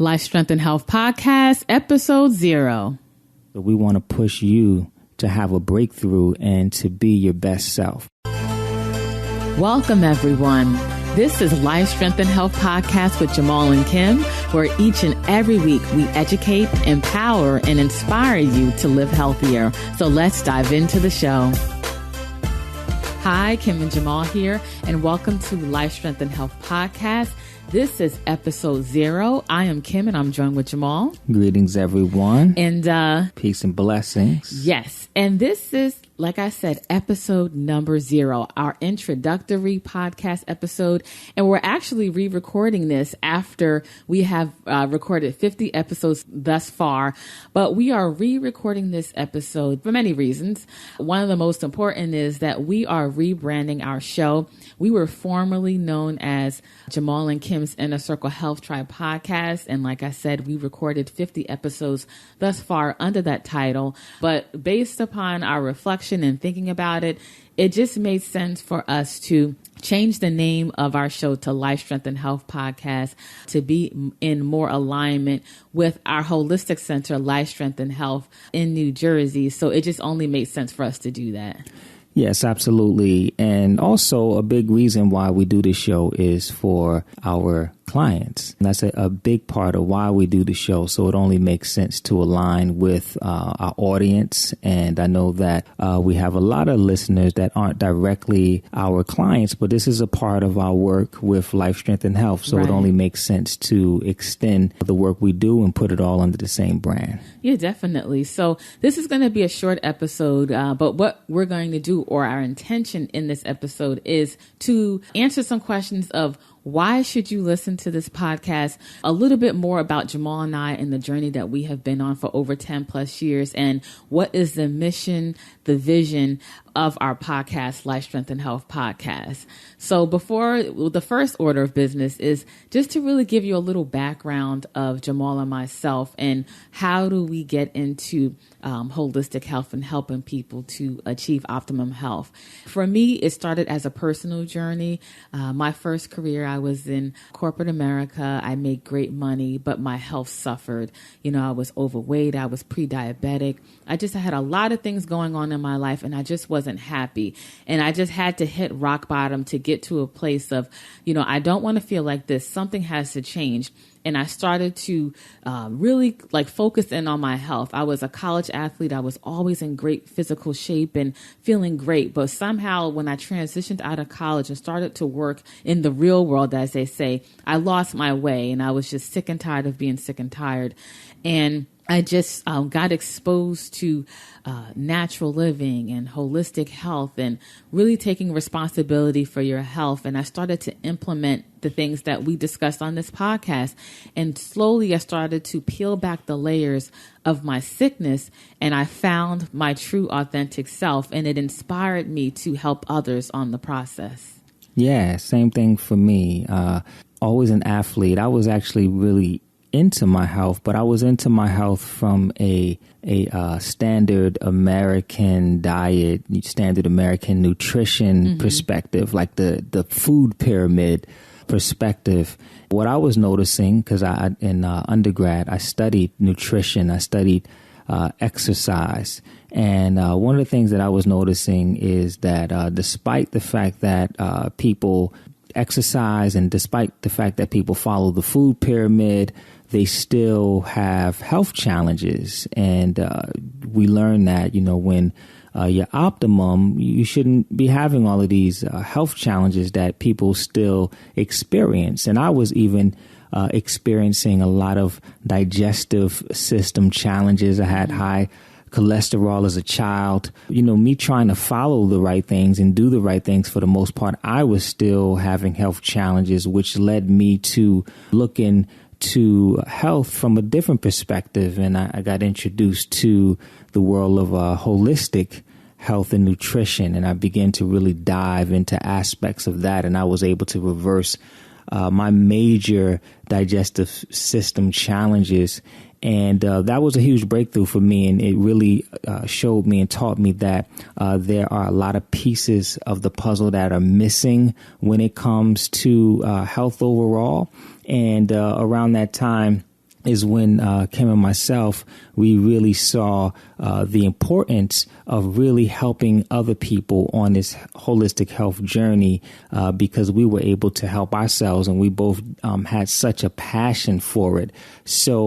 Life, Strength, and Health Podcast, Episode 0. So we want to push you to have a breakthrough and to be your best self. Welcome, everyone. This is Life, Strength, and Health Podcast with Jamal and Kim, where each and every week we educate, empower, and inspire you to live healthier. So let's dive into the show. Hi, Kim and Jamal here, and welcome to Life, Strength, and Health Podcast. This is episode 0. I am Kim and I'm joined with Jamal. Greetings, everyone. And peace and blessings. Yes. And this is, like I said, episode number 0, our introductory podcast episode. And we're actually re-recording this after we have recorded 50 episodes thus far. But we are re-recording this episode for many reasons. One of the most important is that we are rebranding our show. We were formerly known as Jamal and Kim's Inner Circle Health Tribe podcast. And like I said, we recorded 50 episodes thus far under that title. But based upon our reflection and thinking about it, it just made sense for us to change the name of our show to Life, Strength, and Health Podcast to be in more alignment with our holistic center, Life, Strength, and Health in New Jersey. So it just only made sense for us to do that. Yes, absolutely. And also a big reason why we do this show is for our clients. And that's a big part of why we do the show. So it only makes sense to align with our audience. And I know that we have a lot of listeners that aren't directly our clients, but this is a part of our work with Life, Strength, and Health. So It only makes sense to extend the work we do and put it all under the same brand. Yeah, definitely. So this is going to be a short episode, but what we're going to do, or our intention in this episode, is to answer some questions of why should you listen to this podcast? A little bit more about Jamal and I and the journey that we have been on for over 10 plus years. And what is the mission, the vision of our podcast, Life, Strength, and Health Podcast. So the first order of business is just to really give you a little background of Jamal and myself and how do we get into holistic health and helping people to achieve optimum health. For me, it started as a personal journey. My first career, I was in corporate America. I made great money, but my health suffered. You know, I was overweight. I was pre-diabetic. I had a lot of things going on in my life, and I just wasn't happy. And I just had to hit rock bottom to get to a place of, I don't want to feel like this. Something has to change. And I started to really focus in on my health. I was a college athlete. I was always in great physical shape and feeling great. But somehow when I transitioned out of college and started to work in the real world, as they say, I lost my way and I was just sick and tired of being sick and tired. And I just got exposed to natural living and holistic health and really taking responsibility for your health. And I started to implement the things that we discussed on this podcast. And slowly I started to peel back the layers of my sickness, and I found my true authentic self, and it inspired me to help others on the process. Yeah, same thing for me. Always an athlete. I was actually really into my health, but I was into my health from a standard American diet, standard American nutrition perspective, like the food pyramid perspective. What I was noticing, because in undergrad, I studied nutrition, I studied exercise. And one of the things that I was noticing is that despite the fact that people exercise and despite the fact that people follow the food pyramid, they still have health challenges. And we learn that, when you're optimum, you shouldn't be having all of these health challenges that people still experience. And I was even experiencing a lot of digestive system challenges. I had high cholesterol as a child. Me trying to follow the right things and do the right things for the most part, I was still having health challenges, which led me to looking to health from a different perspective. And I got introduced to the world of holistic health and nutrition. And I began to really dive into aspects of that. And I was able to reverse my major digestive system challenges. And that was a huge breakthrough for me. And it really showed me and taught me that there are a lot of pieces of the puzzle that are missing when it comes to health overall. And around that time, is when Kim and myself, we really saw the importance of really helping other people on this holistic health journey because we were able to help ourselves, and we both had such a passion for it. So,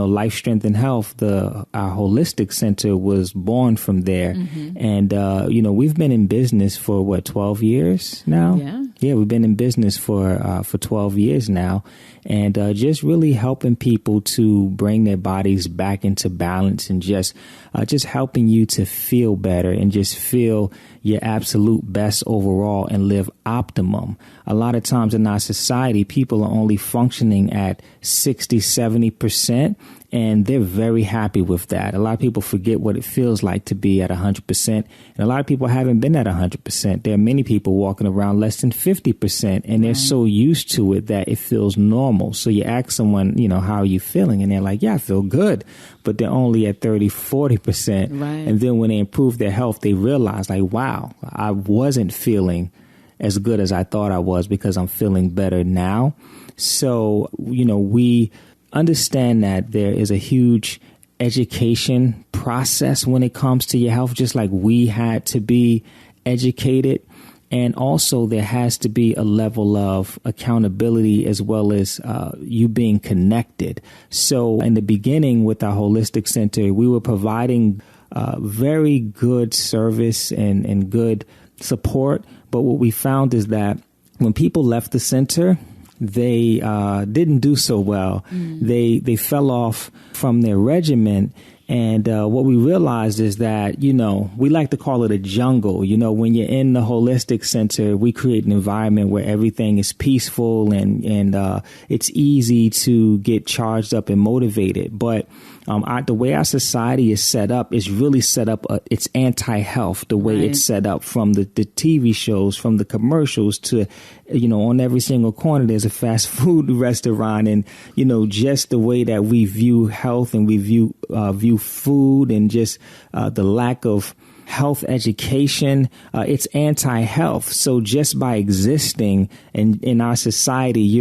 Life, Strength, and Health, our holistic center was born from there. Mm-hmm. And, we've been in business for 12 years now? Yeah, we've been in business for 12 years now. And just really helping people to bring their bodies back into balance, and just helping you to feel better and just feel your absolute best overall and live optimum. A lot of times in our society, people are only functioning at 60, 70%, and they're very happy with that. A lot of people forget what it feels like to be at 100%, and a lot of people haven't been at 100%. There are many people walking around less than 50%, and they're so used to it that it feels normal. So you ask someone, how are you feeling? And they're like, yeah, I feel good. But they're only at 30, 40%. Right. And then when they improve their health, they realize, like, wow, I wasn't feeling as good as I thought I was because I'm feeling better now. So, we understand that there is a huge education process when it comes to your health, just like we had to be educated. And also there has to be a level of accountability as well as you being connected. So in the beginning with our holistic center, we were providing very good service and good support. But what we found is that when people left the center, they didn't do so well. They fell off from their regimen. And what we realized is that, we like to call it a jungle. When you're in the holistic center, we create an environment where everything is peaceful and it's easy to get charged up and motivated. But the way our society is set up is really set up. It's anti-health, the way it's set up, from the TV shows, from the commercials to, on every single corner, there's a fast food restaurant. And, just the way that we view health and we view food, and just the lack of health education, it's anti-health. So just by existing in our society,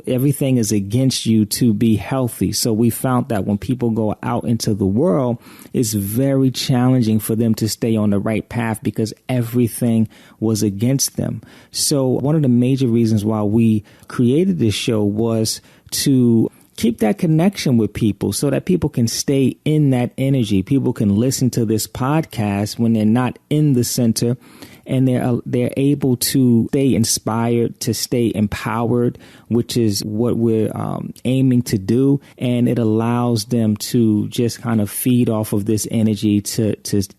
everything is against you to be healthy. So we found that when people go out into the world, it's very challenging for them to stay on the right path because everything was against them. So one of the major reasons why we created this show was to keep that connection with people so that people can stay in that energy. People can listen to this podcast when they're not in the center, and they're able to stay inspired, to stay empowered, which is what we're aiming to do. And it allows them to just kind of feed off of this energy to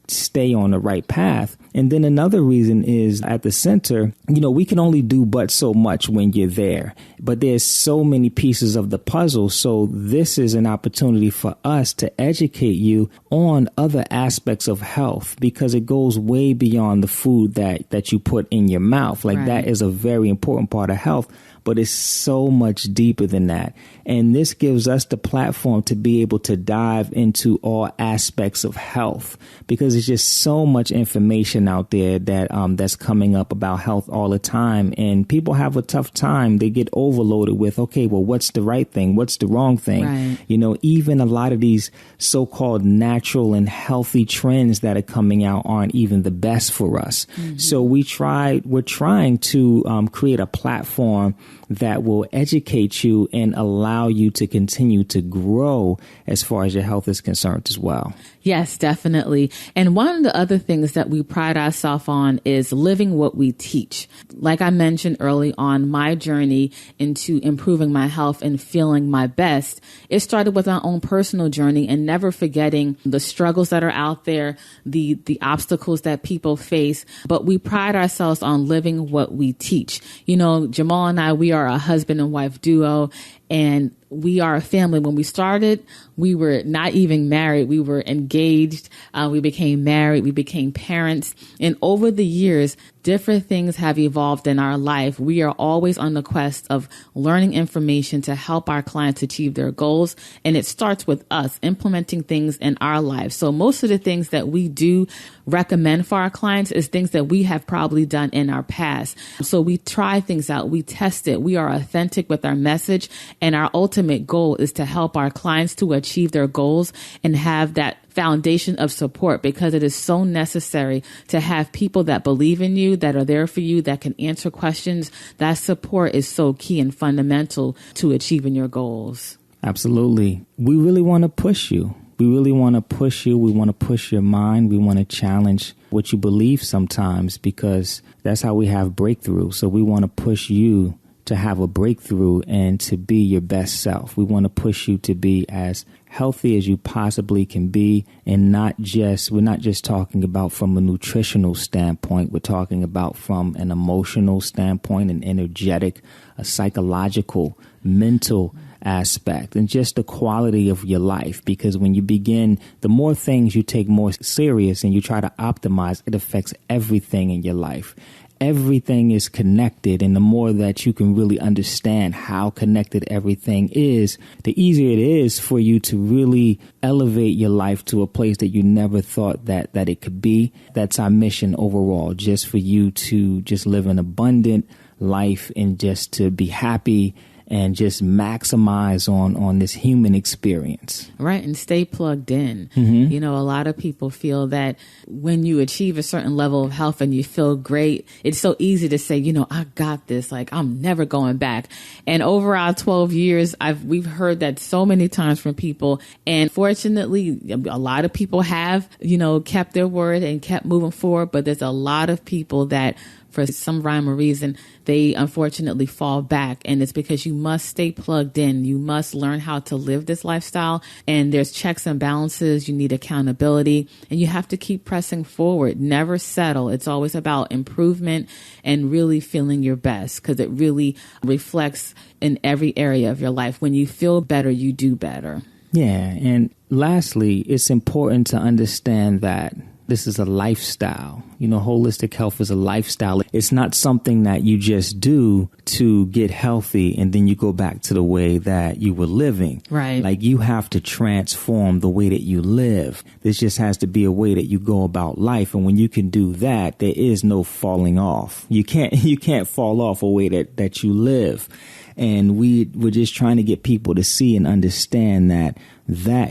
stay on the right path. And then another reason is at the center, we can only do but so much when you're there, but there's so many pieces of the puzzle. So this is an opportunity for us to educate you on other aspects of health, because it goes way beyond the food that you put in your mouth. Like that is a very important part of health, but it's so much deeper than that. And this gives us the platform to be able to dive into all aspects of health, because there's just so much information out there that that's coming up about health all the time. And people have a tough time. They get overloaded with, okay, well, what's the right thing? What's the wrong thing? Right. Even a lot of these so-called natural and healthy trends that are coming out aren't even the best for us. Mm-hmm. So we're trying to create a platform that will educate you and allow you to continue to grow as far as your health is concerned as well. Yes, definitely. And one of the other things that we pride ourselves on is living what we teach. Like I mentioned early on, my journey into improving my health and feeling my best, it started with our own personal journey, and never forgetting the struggles that are out there, the obstacles that people face. But we pride ourselves on living what we teach. Jamal and I, we are a husband and wife duo, and we are a family. When we started, we were not even married. We were engaged. We became married. We became parents. And over the years, different things have evolved in our life. We are always on the quest of learning information to help our clients achieve their goals. And it starts with us implementing things in our lives. So most of the things that we do recommend for our clients is things that we have probably done in our past. So we try things out. We test it. We are authentic with our message. And our ultimate goal is to help our clients to achieve their goals and have that foundation of support, because it is so necessary to have people that believe in you, that are there for you, that can answer questions. That support is so key and fundamental to achieving your goals. Absolutely. We really want to push you. We really want to push you. We want to push your mind. We want to challenge what you believe sometimes, because that's how we have breakthrough. So we want to push you to have a breakthrough and to be your best self. We want to push you to be as healthy as you possibly can be, and we're not just talking about from a nutritional standpoint. We're talking about from an emotional standpoint, an energetic, a psychological, mental aspect, and just the quality of your life. Because when you begin, the more things you take more serious and you try to optimize, it affects everything in your life. Everything is connected, and the more that you can really understand how connected everything is, the easier it is for you to really elevate your life to a place that you never thought that it could be. That's our mission overall, just for you to just live an abundant life and just to be happy and just maximize on this human experience. Right. And stay plugged in. Mm-hmm. You know, a lot of people feel that when you achieve a certain level of health and you feel great, it's so easy to say, you know, I got this, like I'm never going back. And over our 12 years, we've heard that so many times from people. And fortunately, a lot of people have, you know, kept their word and kept moving forward. But there's a lot of people that, for some rhyme or reason, they unfortunately fall back. And it's because you must stay plugged in. You must learn how to live this lifestyle. And there's checks and balances. You need accountability. And you have to keep pressing forward. Never settle. It's always about improvement and really feeling your best, because it really reflects in every area of your life. When you feel better, you do better. Yeah. And lastly, it's important to understand that this is a lifestyle. You know, holistic health is a lifestyle. It's not something that you just do to get healthy and then you go back to the way that you were living. Right. Like, you have to transform the way that you live. This just has to be a way that you go about life. And when you can do that, there is no falling off. You can't fall off a way that you live. And we're just trying to get people to see and understand that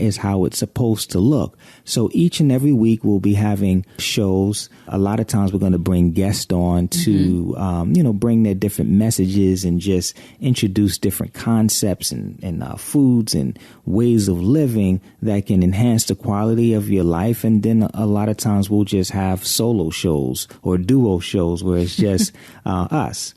is how it's supposed to look. So each and every week we'll be having shows. A lot of times we're going to bring guests on to, bring their different messages and just introduce different concepts and foods and ways of living that can enhance the quality of your life. And then a lot of times we'll just have solo shows or duo shows where it's just us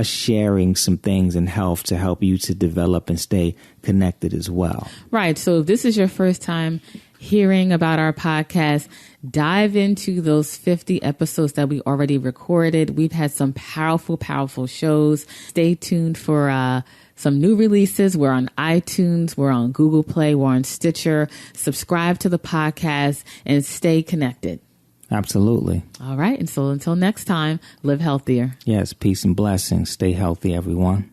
sharing some things in health to help you to develop and stay connected as well. Right. So if this is your first time hearing about our podcast, dive into those 50 episodes that we already recorded. We've had some powerful, powerful shows. Stay tuned for some new releases. We're on iTunes. We're on Google Play. We're on Stitcher. Subscribe to the podcast and stay connected. Absolutely. All right. And so until next time, live healthier. Yes. Peace and blessings. Stay healthy, everyone.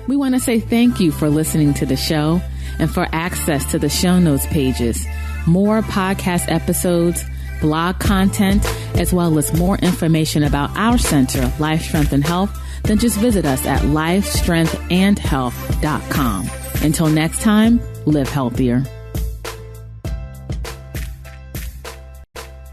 We want to say thank you for listening to the show and for access to the show notes pages, more podcast episodes, blog content, as well as more information about our center, Life, Strength, and Health. Then just visit us at lifestrengthandhealth.com. Until next time, live healthier.